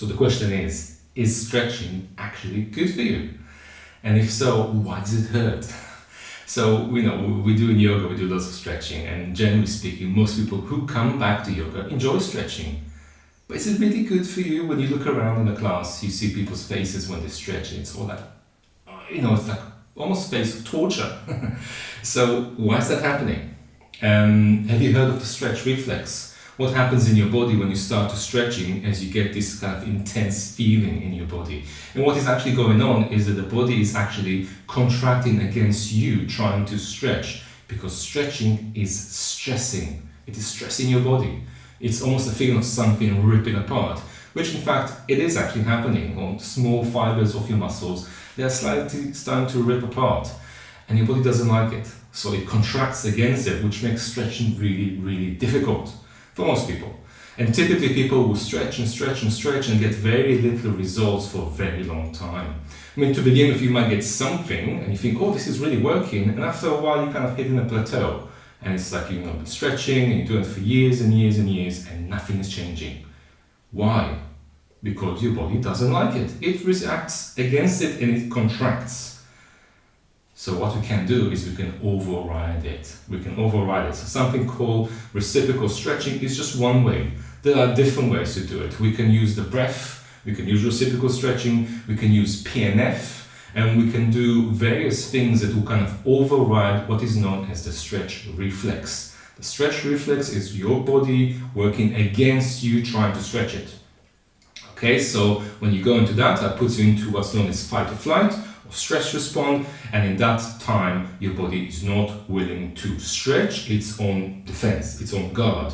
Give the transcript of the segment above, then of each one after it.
So the question is stretching actually good for you? And if so, why does it hurt? So, we do in yoga, we do lots of stretching, and generally speaking, most people who come back to yoga enjoy stretching. But is it really good for you? When you look around in the class, you see people's faces when they're stretching. It's all like, it's like almost face of torture. So why is that happening? Have you heard of the stretch reflex? What happens in your body when you start to stretching as you get this kind of intense feeling in your body? And what is actually going on is that the body is actually contracting against you trying to stretch, because stretching is stressing. It is stressing your body. It's almost a feeling of something ripping apart, which in fact it is actually happening on small fibers of your muscles. They are slightly starting to rip apart, and your body doesn't like it. So it contracts against it, which makes stretching really, really difficult for most people. And typically people will stretch and stretch and stretch and get very little results for a very long time. I mean, to begin with, you might get something and you think, oh, this is really working. And after a while, you kind of hit in a plateau. And it's like you've been stretching and you're doing it for years and years and years and nothing is changing. Why? Because your body doesn't like it. It reacts against it and it contracts. So what we can do is we can override it. We can override it. So something called reciprocal stretching is just one way. There are different ways to do it. We can use the breath, we can use reciprocal stretching, we can use PNF, and we can do various things that will kind of override what is known as the stretch reflex. The stretch reflex is your body working against you trying to stretch it. Okay, so when you go into that puts you into what's known as fight or flight, stress response, and in that time your body is not willing to stretch. It's on defense, it's on guard.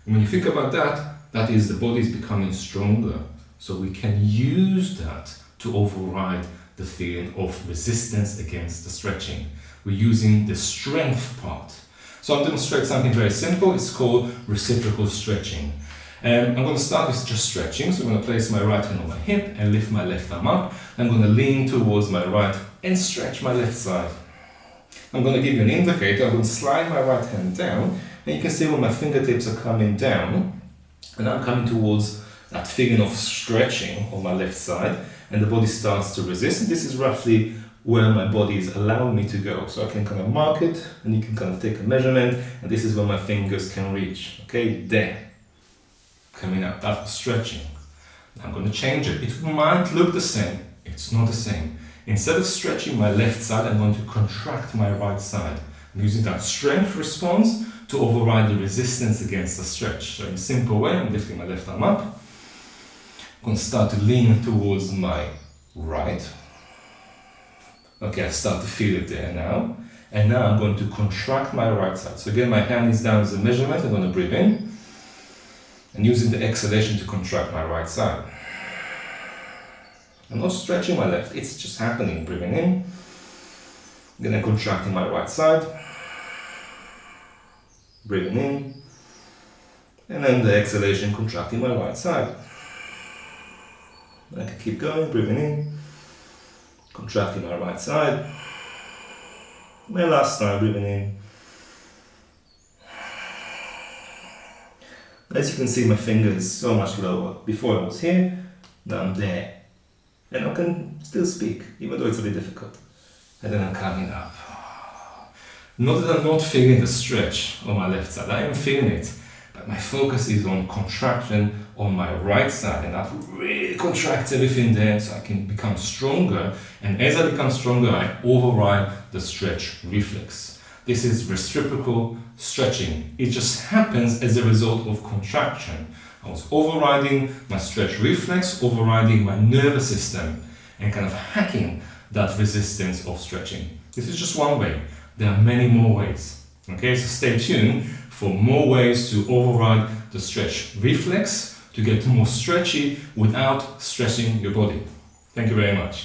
And when you think about that, that is the body is becoming stronger. So we can use that to override the feeling of resistance against the stretching. We're using the strength part. So I'm demonstrating something very simple. It's called reciprocal stretching. I'm going to start with just stretching. So I'm going to place my right hand on my hip and lift my left arm up. I'm going to lean towards my right and stretch my left side. I'm going to give you an indicator. I'm going to slide my right hand down, and you can see where my fingertips are coming down, and I'm coming towards that feeling of stretching on my left side, and the body starts to resist. And this is roughly where my body is allowing me to go. So I can kind of mark it, and you can kind of take a measurement, and this is where my fingers can reach. Okay, there. Coming up, that's stretching. I'm going to change it. It might look the same. It's not the same. Instead of stretching my left side, I'm going to contract my right side. I'm using that strength response to override the resistance against the stretch. So in a simple way, I'm lifting my left arm up. I'm going to start to lean towards my right. Okay, I start to feel it there now. And now I'm going to contract my right side. So again, my hand is down as a measurement. I'm going to breathe in. And using the exhalation to contract my right side. I'm not stretching my left, it's just happening. Breathing in, then I'm contracting my right side. Breathing in, and then the exhalation contracting my right side. I can keep going, breathing in, contracting my right side. My last time, breathing in. As you can see, my finger is so much lower. Before I was here, now I'm there. And I can still speak, even though it's a bit difficult. And then I'm coming up. Not that I'm not feeling the stretch on my left side, I am feeling it. But my focus is on contraction on my right side. And that really contracts everything there so I can become stronger. And as I become stronger, I override the stretch reflex. This is reciprocal stretching. It just happens as a result of contraction. I was overriding my stretch reflex, overriding my nervous system, and kind of hacking that resistance of stretching. This is just one way. There are many more ways. Okay, so stay tuned for more ways to override the stretch reflex to get more stretchy without stressing your body. Thank you very much.